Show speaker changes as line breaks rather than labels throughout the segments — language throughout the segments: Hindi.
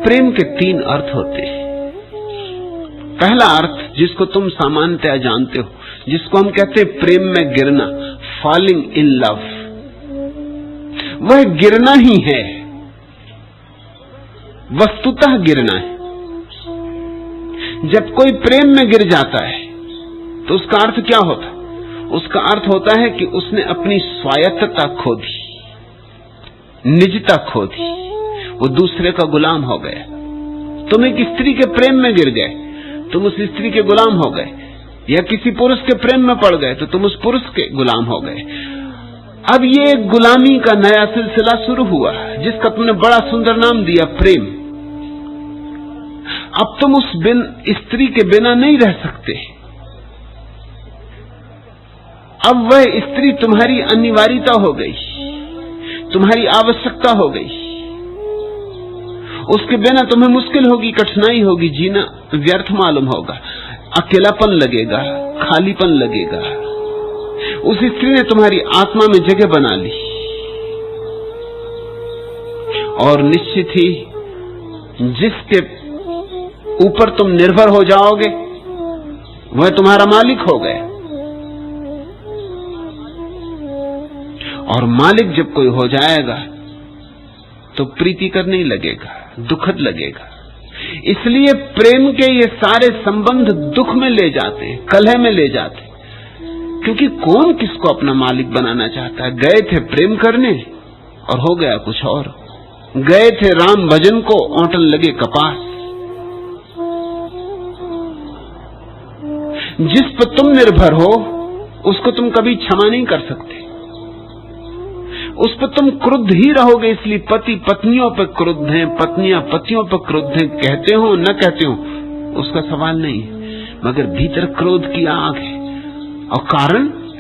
प्रेम के तीन अर्थ होते हैं। पहला अर्थ जिसको तुम सामान्यतया जानते हो, जिसको हम कहते हैं प्रेम में गिरना, फॉलिंग इन लव, वह गिरना ही है, वस्तुतः गिरना है। जब कोई प्रेम में गिर जाता है तो उसका अर्थ क्या होता है? उसका अर्थ होता है कि उसने अपनी स्वायत्तता खो दी, निजता खो दी, वो दूसरे का गुलाम हो गया। तुम एक स्त्री के प्रेम में गिर गए, तुम उस स्त्री के गुलाम हो गए, या किसी पुरुष के प्रेम में पड़ गए तो तुम उस पुरुष के गुलाम हो गए। अब ये गुलामी का नया सिलसिला शुरू हुआ जिसका तुमने बड़ा सुंदर नाम दिया, प्रेम। अब तुम उस स्त्री के बिना नहीं रह सकते। अब वह स्त्री तुम्हारी अनिवार्यता हो गई, तुम्हारी आवश्यकता हो गई। उसके बिना तुम्हें मुश्किल होगी, कठिनाई होगी, जीना व्यर्थ मालूम होगा, अकेलापन लगेगा, खालीपन लगेगा। उस स्त्री ने तुम्हारी आत्मा में जगह बना ली और निश्चित ही जिसके ऊपर तुम निर्भर हो जाओगे वह तुम्हारा मालिक हो गया। और मालिक जब कोई हो जाएगा तो प्रीतिकर नहीं लगेगा, दुखद लगेगा। इसलिए प्रेम के ये सारे संबंध दुख में ले जाते हैं, कलह में ले जाते हैं, क्योंकि कौन किसको अपना मालिक बनाना चाहता है। गए थे प्रेम करने और हो गया कुछ और। गए थे राम भजन को, औंटन लगे कपास। जिस पर तुम निर्भर हो उसको तुम कभी क्षमा नहीं कर सकते, उस पर तुम क्रुद्ध ही रहोगे। इसलिए पति पत्नियों पर क्रुद्ध हैं, पत्नियां पतियों पर क्रुद्ध हैं। कहते हो न कहते हो उसका सवाल नहीं है, मगर भीतर क्रोध की आग है। और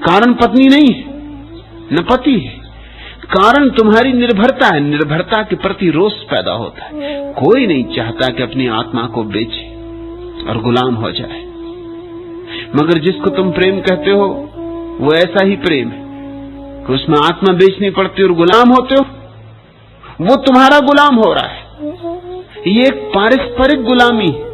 कारण पत्नी नहीं है न पति है, कारण तुम्हारी निर्भरता है। निर्भरता के प्रति रोष पैदा होता है। कोई नहीं चाहता कि अपनी आत्मा को बेचे और गुलाम हो जाए, मगर जिसको तुम प्रेम कहते हो वो ऐसा ही प्रेम है कि उसमें आत्मा बेचनी पड़ती और गुलाम होते हो। वो तुम्हारा गुलाम हो रहा है। ये एक पारस्परिक गुलामी है।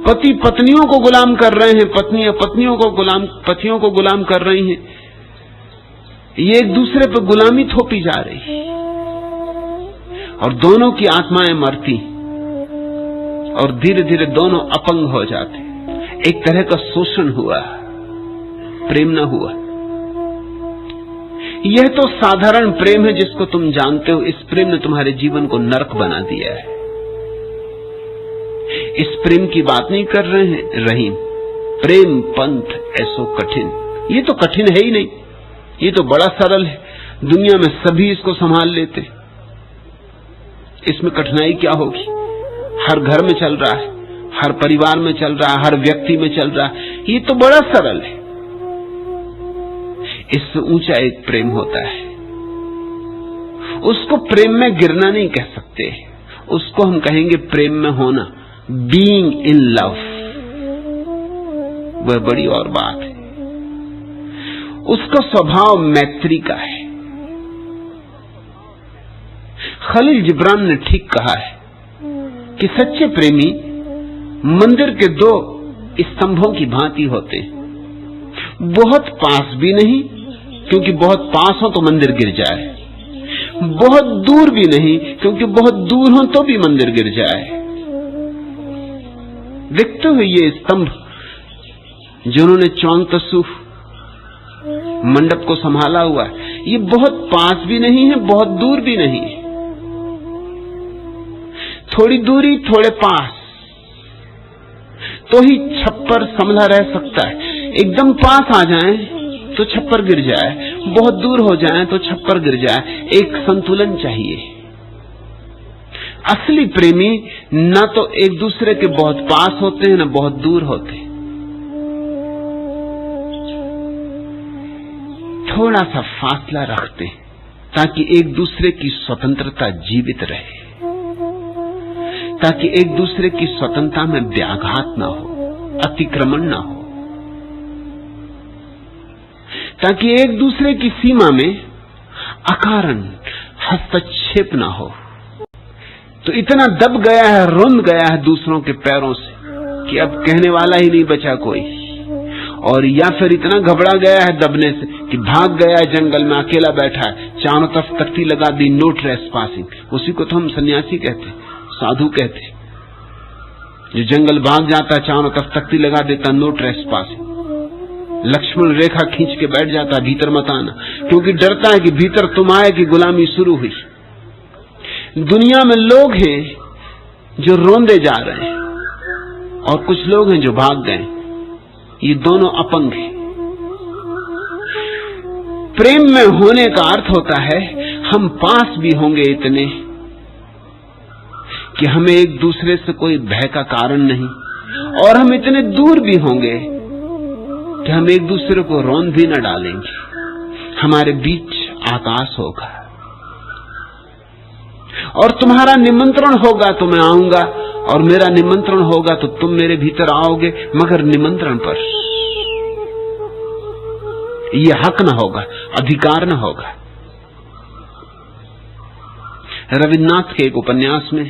पति पत्नियों को गुलाम कर रहे हैं, पत्नियां पत्नियों को गुलाम कर रही हैं। ये एक दूसरे पर गुलामी थोपी जा रही है और दोनों की आत्माएं मरती और धीरे धीरे दोनों अपंग हो जाते। एक तरह का शोषण हुआ, प्रेम न हुआ। यह तो साधारण प्रेम है जिसको तुम जानते हो। इस प्रेम ने तुम्हारे जीवन को नरक बना दिया है। इस प्रेम की बात नहीं कर रहे हैं रहीम। प्रेम पंथ ऐसो कठिन, ये तो कठिन है ही नहीं, ये तो बड़ा सरल है। दुनिया में सभी इसको संभाल लेते, इसमें कठिनाई क्या होगी? हर घर में चल रहा है, हर परिवार में चल रहा है, हर व्यक्ति में चल रहा है। ये तो बड़ा सरल है। इससे ऊंचा एक प्रेम होता है, उसको प्रेम में गिरना नहीं कह सकते, उसको हम कहेंगे प्रेम में होना, बीइंग इन लव। वह बड़ी और बात है। उसका स्वभाव मैत्री का है। खलील जिब्रान ने ठीक कहा है कि सच्चे प्रेमी मंदिर के दो स्तंभों की भांति होते हैं। बहुत पास भी नहीं, क्योंकि बहुत पास हो तो मंदिर गिर जाए, बहुत दूर भी नहीं, क्योंकि बहुत दूर हो तो भी मंदिर गिर जाए। देखते हो ये स्तंभ जिन्होंने चौंतसु मंडप को संभाला हुआ है, ये बहुत पास भी नहीं है, बहुत दूर भी नहीं है। थोड़ी दूरी, थोड़े पास, तो ही छप्पर संभला रह सकता है। एकदम पास आ जाएं तो छप्पर गिर जाए, बहुत दूर हो जाए तो छप्पर गिर जाए। एक संतुलन चाहिए। असली प्रेमी न तो एक दूसरे के बहुत पास होते हैं न बहुत दूर होते, थोड़ा सा फासला रखते हैं ताकि एक दूसरे की स्वतंत्रता जीवित रहे, ताकि एक दूसरे की स्वतंत्रता में व्याघात ना हो, अतिक्रमण ना हो, ताकि एक दूसरे की सीमा में अकारण हस्तक्षेप ना हो। तो इतना दब गया है, रुंध गया है दूसरों के पैरों से कि अब कहने वाला ही नहीं बचा कोई, और या फिर इतना घबरा गया है दबने से कि भाग गया है जंगल में, अकेला बैठा है, चारों तरफ तख्ती लगा दी, नो ट्रेसपासिंग। उसी को तो हम सन्यासी कहते, साधु कहते, जो जंगल भाग जाता, चारों तरफ तख्ती लगा देता, नो ट्रेसपासिंग। लक्ष्मण रेखा खींच के बैठ जाता, भीतर मत आना, क्योंकि डरता है कि भीतर तुम आए कि गुलामी शुरू हुई। दुनिया में लोग हैं जो रोंदे जा रहे हैं और कुछ लोग हैं जो भाग गए। ये दोनों अपंग हैं। प्रेम में होने का अर्थ होता है हम पास भी होंगे इतने कि हमें एक दूसरे से कोई भय का कारण नहीं, और हम इतने दूर भी होंगे कि हम एक दूसरे को रौंद भी न डालेंगे। हमारे बीच आकाश होगा और तुम्हारा निमंत्रण होगा तो मैं आऊंगा, और मेरा निमंत्रण होगा तो तुम मेरे भीतर आओगे, मगर निमंत्रण पर यह हक न होगा, अधिकार न होगा। रविन्द्रनाथ के एक उपन्यास में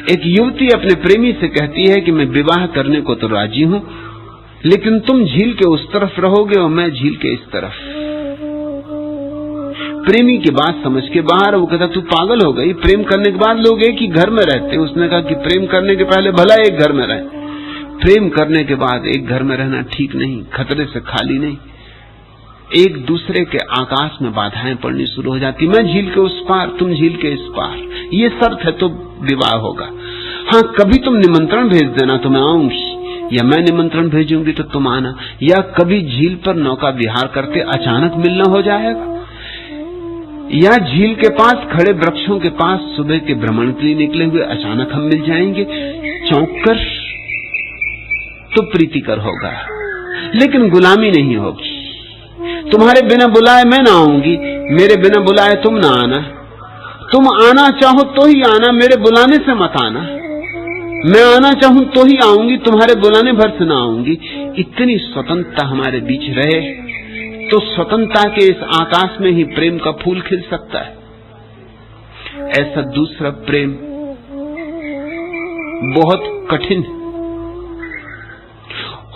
एक युवती अपने प्रेमी से कहती है कि मैं विवाह करने को तो राजी हूं, लेकिन तुम झील के उस तरफ रहोगे और मैं झील के इस तरफ। प्रेमी की बात समझ के बाहर। वो कहता तू पागल हो गई, प्रेम करने के बाद लोग एक ही घर में रहते। उसने कहा कि प्रेम करने के पहले भला एक घर में रहे, प्रेम करने के बाद एक घर में रहना ठीक नहीं, खतरे से खाली नहीं। एक दूसरे के आकाश में बाधाएं पड़नी शुरू हो जाती। मैं झील के उस पार, तुम झील के इस पार, ये शर्त है तो विवाह होगा। हाँ, कभी तुम निमंत्रण भेज देना तो मैं आऊंगी, या मैं निमंत्रण भेजूंगी तो तुम आना, या कभी झील पर नौका विहार करते अचानक मिलना हो जाएगा, या झील के पास खड़े वृक्षों के पास सुबह के भ्रमण के लिए निकले हुए अचानक हम मिल जाएंगे। चौंक कर तो प्रीतिकर होगा, लेकिन गुलामी नहीं होगी। तुम्हारे बिना बुलाए मैं ना आऊंगी, मेरे बिना बुलाए तुम ना आना। तुम आना चाहो तो ही आना, मेरे बुलाने से मत आना। मैं आना चाहूं तो ही आऊंगी, तुम्हारे बुलाने भर से ना आऊंगी। इतनी स्वतंत्रता हमारे बीच रहे तो स्वतंत्रता के इस आकाश में ही प्रेम का फूल खिल सकता है। ऐसा दूसरा प्रेम बहुत कठिन है।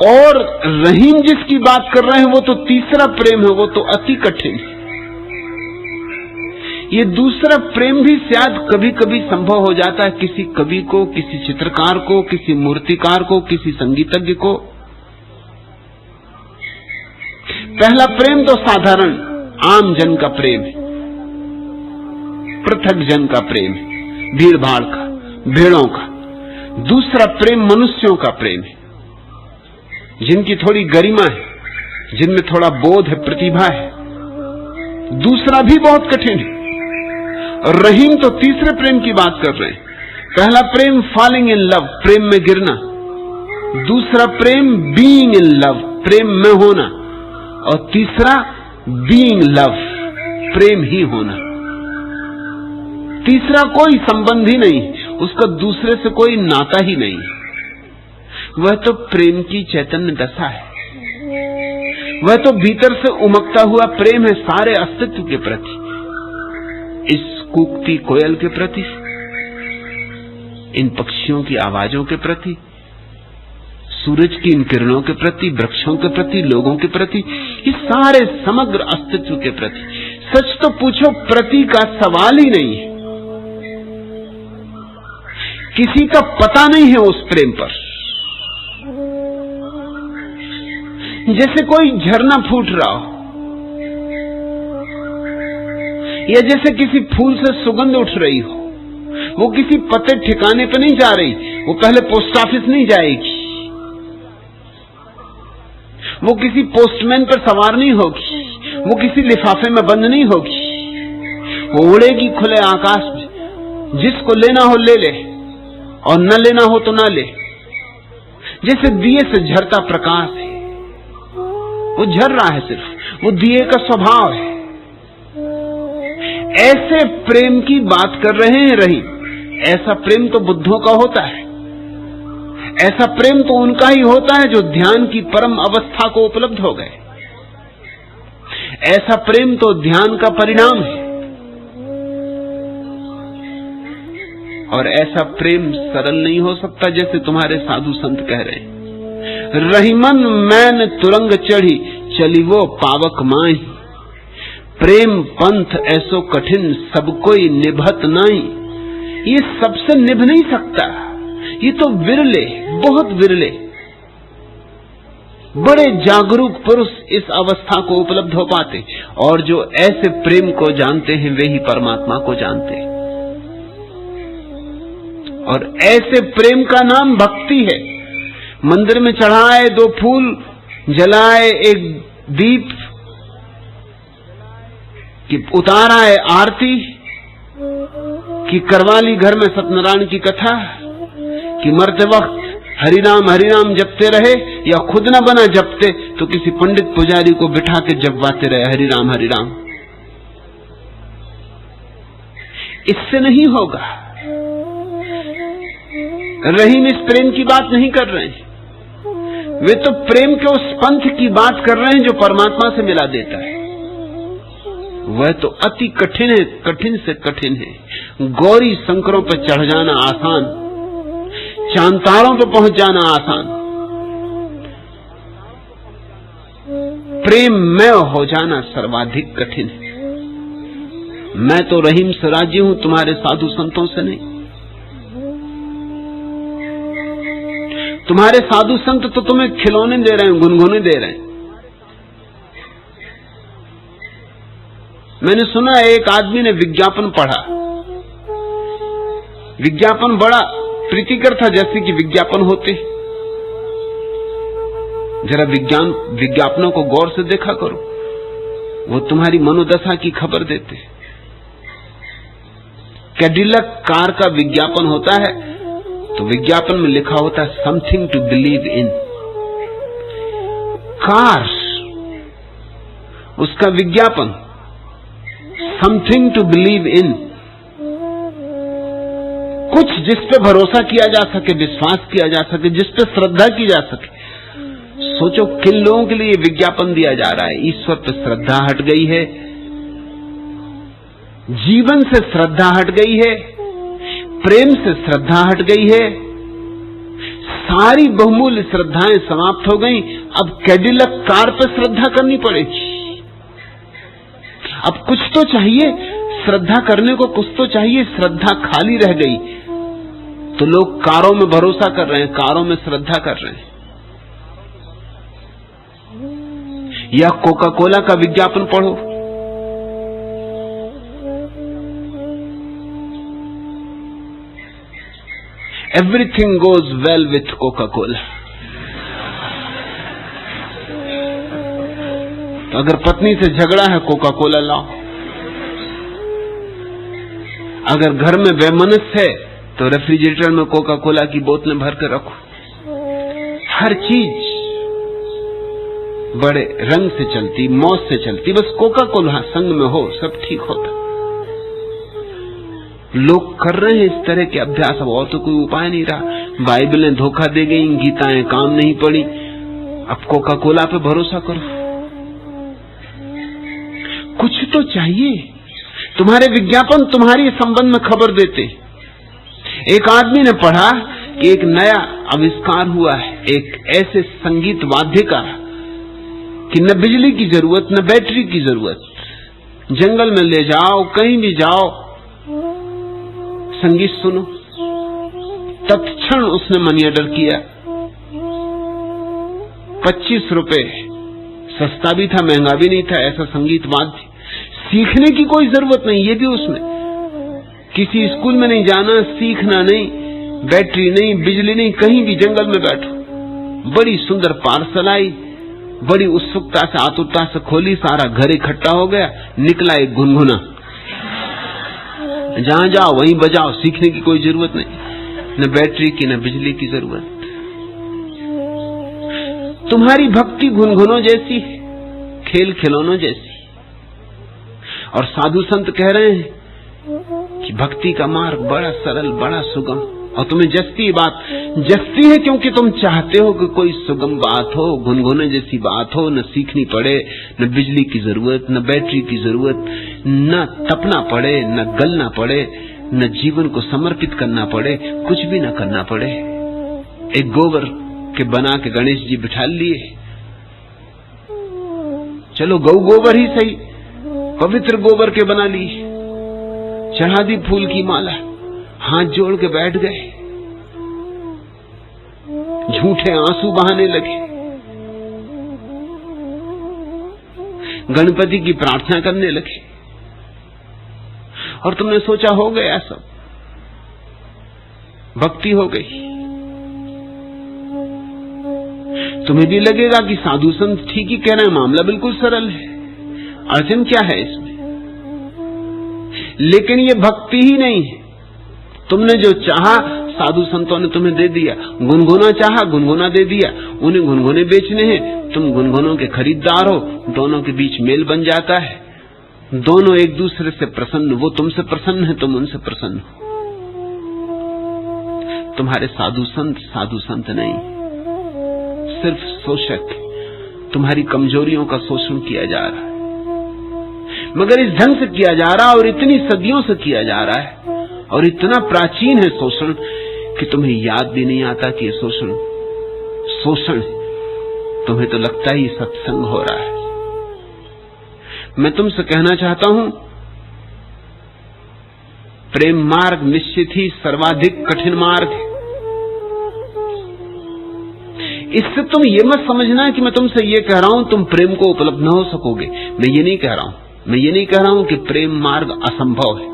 और रहीम जिसकी बात कर रहे हैं वो तो तीसरा प्रेम है, वो तो अति कठिन है। ये दूसरा प्रेम भी शायद कभी कभी संभव हो जाता है किसी कवि को, किसी चित्रकार को, किसी मूर्तिकार को, किसी संगीतज्ञ को। पहला प्रेम तो साधारण आम जन का प्रेम है, पृथक जन का प्रेम है, भीड़ भाड़ का, भेड़ों का। दूसरा प्रेम मनुष्यों का प्रेम है, जिनकी थोड़ी गरिमा है, जिनमें थोड़ा बोध है, प्रतिभा है। दूसरा भी बहुत कठिन है। और रहीम तो तीसरे प्रेम की बात कर रहे हैं। पहला प्रेम फॉलिंग इन लव, प्रेम में गिरना। दूसरा प्रेम बीइंग इन लव, प्रेम में होना। और तीसरा बीइंग लव, प्रेम ही होना। तीसरा कोई संबंध ही नहीं, उसका दूसरे से कोई नाता ही नहीं। वह तो प्रेम की चैतन्य दशा है, वह तो भीतर से उमकता हुआ प्रेम है, सारे अस्तित्व के प्रति, इस कूकती कोयल के प्रति, इन पक्षियों की आवाजों के प्रति, सूरज की इन किरणों के प्रति, वृक्षों के प्रति, लोगों के प्रति, इस सारे समग्र अस्तित्व के प्रति। सच तो पूछो, प्रति का सवाल ही नहीं है। किसी का पता नहीं है उस प्रेम पर। जैसे कोई झरना फूट रहा हो, या जैसे किसी फूल से सुगंध उठ रही हो। वो किसी पते ठिकाने पर नहीं जा रही, वो पहले पोस्ट ऑफिस नहीं जाएगी, वो किसी पोस्टमैन पर सवार नहीं होगी, वो किसी लिफाफे में बंद नहीं होगी। वो उड़ेगी खुले आकाश में, जिसको लेना हो ले ले और न लेना हो तो ना ले। जैसे दिए से झरता प्रकाश है, वो झर रहा है, सिर्फ वो दिए का स्वभाव है। ऐसे प्रेम की बात कर रहे हैं रहीम। ऐसा प्रेम तो बुद्धों का होता है, ऐसा प्रेम तो उनका ही होता है जो ध्यान की परम अवस्था को उपलब्ध हो गए। ऐसा प्रेम तो ध्यान का परिणाम है। और ऐसा प्रेम सरल नहीं हो सकता जैसे तुम्हारे साधु संत कह रहे हैं। रहीमन मैन तुरंग चढ़ी चली वो पावक माई, प्रेम पंथ ऐसो कठिन सब कोई निभत नहीं। ये सबसे निभ नहीं सकता, ये तो विरले, बहुत विरले, बड़े जागरूक पुरुष इस अवस्था को उपलब्ध हो पाते, और जो ऐसे प्रेम को जानते हैं वे ही परमात्मा को जानते हैं। और ऐसे प्रेम का नाम भक्ति है। मंदिर में चढ़ाए 2 फूल, जलाए 1 दीप, कि उतारा है आरती, कि करवा ली घर में सत्यनारायण की कथा, कि मरते वक्त हरिनाम जपते रहे, या खुद न बना जपते तो किसी पंडित पुजारी को बिठा के जपवाते रहे हरिनाम हरिनाम। इससे नहीं होगा। रहीम इस प्रेम की बात नहीं कर रहे हैं, वे तो प्रेम के उस पंथ की बात कर रहे हैं जो परमात्मा से मिला देता है। वह तो अति कठिन है, कठिन से कठिन है। गौरी शंकरों पर चढ़ जाना आसान, चांतारों पर पहुंच जाना आसान, प्रेम में हो जाना सर्वाधिक कठिन है। मैं तो रहीम से राजी हूं, तुम्हारे साधु संतों से नहीं। तुम्हारे साधु संत तो तुम्हें खिलौने दे रहे हैं, गुनगुने दे रहे हैं। मैंने सुना एक आदमी ने विज्ञापन पढ़ा, विज्ञापन बड़ा प्रीतिकर था, जैसे कि विज्ञापन होते। जरा विज्ञापनों को गौर से देखा करो, वो तुम्हारी मनोदशा की खबर देते। कैडिलक कार का विज्ञापन होता है तो विज्ञापन में लिखा होता है something to believe in. Car, उसका विज्ञापन समथिंग टू बिलीव इन, कुछ जिस पे भरोसा किया जा सके, विश्वास किया जा सके, जिस पे श्रद्धा की जा सके। सोचो किन लोगों के लिए विज्ञापन दिया जा रहा है। ईश्वर पे श्रद्धा हट गई है, जीवन से श्रद्धा हट गई है, प्रेम से श्रद्धा हट गई है, सारी बहुमूल्य श्रद्धाएं समाप्त हो गई। अब कैडिलक कार पे श्रद्धा करनी पड़ेगी। अब कुछ तो चाहिए, श्रद्धा करने को कुछ तो चाहिए। श्रद्धा खाली रह गई तो लोग कारों में भरोसा कर रहे हैं, कारों में श्रद्धा कर रहे हैं। या कोका कोला का विज्ञापन पढ़ो, everything goes well with Coca Cola. तो अगर पत्नी से झगड़ा है, कोका कोला लाओ। अगर घर में वैमनस्य है तो रेफ्रिजरेटर में कोका कोला की बोतलें भर कर रखो। हर चीज बड़े रंग से चलती, मौज से चलती, बस कोका कोला संग में हो, सब ठीक होता। लोग कर रहे हैं इस तरह के अभ्यास, अब और तो कोई उपाय नहीं रहा। बाइबलें धोखा दे गई, गीताएं काम नहीं पड़ी, अब कोका कोला पे भरोसा करो। कुछ तो चाहिए। तुम्हारे विज्ञापन तुम्हारी संबंध में खबर देते। एक आदमी ने पढ़ा कि एक नया आविष्कार हुआ है, एक ऐसे संगीत वाद्य का कि न बिजली की जरूरत, न बैटरी की जरूरत। जंगल में ले जाओ, कहीं भी जाओ, संगीत सुनो। तत्क्षण उसने मनी ऑर्डर किया। 25 रुपए, सस्ता भी था, महंगा भी नहीं था, ऐसा संगीत वाद्य। सीखने की कोई जरूरत नहीं, ये भी उसमें किसी स्कूल में नहीं जाना, सीखना नहीं, बैटरी नहीं, बिजली नहीं, कहीं भी जंगल में बैठो। बड़ी सुंदर पार्सल आई, बड़ी उत्सुकता से, आतुरता से खोली, सारा घर इकट्ठा हो गया, निकला एक गुनगुना। जहां जाओ वहीं बजाओ, सीखने की कोई जरूरत नहीं, न बैटरी की न बिजली की जरूरत। तुम्हारी भक्ति गुनगुनों जैसी, खेल खिलौनों जैसी। और साधु संत कह रहे हैं कि भक्ति का मार्ग बड़ा सरल, बड़ा सुगम। और तुम्हें जस्ती बात जस्ती है क्योंकि तुम चाहते हो कि कोई सुगम बात हो, गुनगुने जैसी बात हो, न सीखनी पड़े, न बिजली की जरूरत, न बैटरी की जरूरत, न तपना पड़े, न गलना पड़े, न जीवन को समर्पित करना पड़े, कुछ भी न करना पड़े। एक गोबर के बना के गणेश जी बिठा लिए, चलो गौ गोबर ही सही, पवित्र गोबर के बना ली, चढ़ा दी फूल की माला, हाथ जोड़ के बैठ गए, झूठे आंसू बहाने लगे, गणपति की प्रार्थना करने लगे, और तुमने सोचा हो गया सब, भक्ति हो गई। तुम्हें भी लगेगा कि साधु संत ठीक ही कह रहे हैं, मामला बिल्कुल सरल है, अड़चन क्या है इसमें? लेकिन ये भक्ति ही नहीं है। तुमने जो चाहा साधु संतों ने तुम्हें दे दिया, गुनगुना चाहा गुनगुना दे दिया, उन्हें गुनगुने बेचने हैं, तुम गुनगुनों के खरीदार हो, दोनों के बीच मेल बन जाता है, दोनों एक दूसरे से प्रसन्न, वो तुमसे प्रसन्न है, तुम उनसे प्रसन्न हो। तुम्हारे साधु संत नहीं, सिर्फ शोषक, तुम्हारी कमजोरियों का शोषण किया जा रहा है, मगर इस ढंग से किया जा रहा है और इतनी सदियों से किया जा रहा है और इतना प्राचीन है शोषण कि तुम्हें याद भी नहीं आता कि ये शोषण है। तुम्हें तो लगता ही सत्संग हो रहा है। मैं तुमसे कहना चाहता हूं, प्रेम मार्ग निश्चित ही सर्वाधिक कठिन मार्ग है। इससे तुम ये मत समझना कि मैं तुमसे ये कह रहा हूं तुम प्रेम को उपलब्ध न हो सकोगे। मैं ये नहीं कह रहा हूं, मैं ये नहीं कह रहा हूं कि प्रेम मार्ग असंभव है,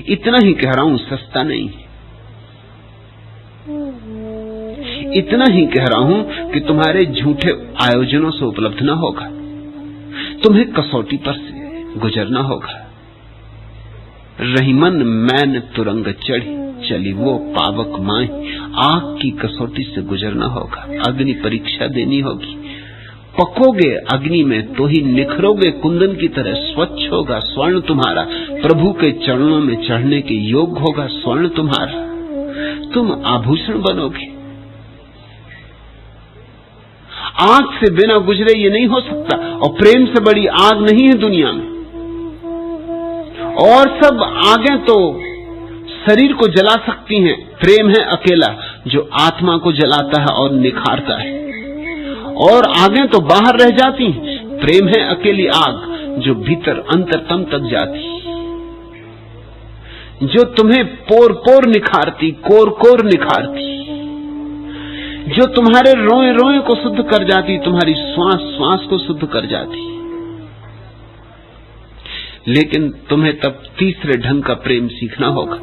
इतना ही कह रहा हूं सस्ता नहीं है। इतना ही कह रहा हूं कि तुम्हारे झूठे आयोजनों से उपलब्ध न होगा, तुम्हें कसौटी पर से गुजरना होगा। रहीमन मैन तुरंग चढ़ी, चली वो पावक माई, आग की कसौटी से गुजरना होगा, अग्नि परीक्षा देनी होगी। पकोगे अग्नि में तो ही निखरोगे, कुंदन की तरह स्वच्छ होगा स्वर्ण तुम्हारा, प्रभु के चरणों में चढ़ने के योग्य होगा स्वर्ण तुम्हारा, तुम आभूषण बनोगे। आग से बिना गुजरे ये नहीं हो सकता, और प्रेम से बड़ी आग नहीं है दुनिया में। और सब आगे तो शरीर को जला सकती हैं, प्रेम है अकेला जो आत्मा को जलाता है और निखारता है। और आगे तो बाहर रह जाती हैं, प्रेम है अकेली आग जो भीतर अंतरतम तक जाती, जो तुम्हें पोर पोर निखारती, कोर कोर निखारती, जो तुम्हारे रोए रोए को शुद्ध कर जाती, तुम्हारी श्वास श्वास को शुद्ध कर जाती। लेकिन तुम्हें तब तीसरे ढंग का प्रेम सीखना होगा,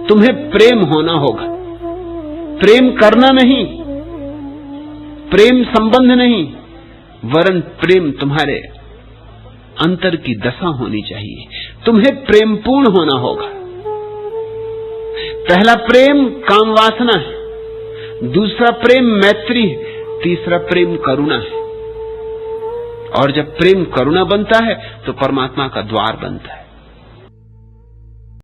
तुम्हें प्रेम होना होगा। प्रेम करना नहीं, प्रेम संबंध नहीं, वरन प्रेम तुम्हारे अंतर की दशा होनी चाहिए। तुम्हें प्रेम पूर्ण होना होगा। पहला प्रेम काम वासना है, दूसरा प्रेम मैत्री है, तीसरा प्रेम करुणा है। और जब प्रेम करुणा बनता है तो परमात्मा का द्वार बनता है।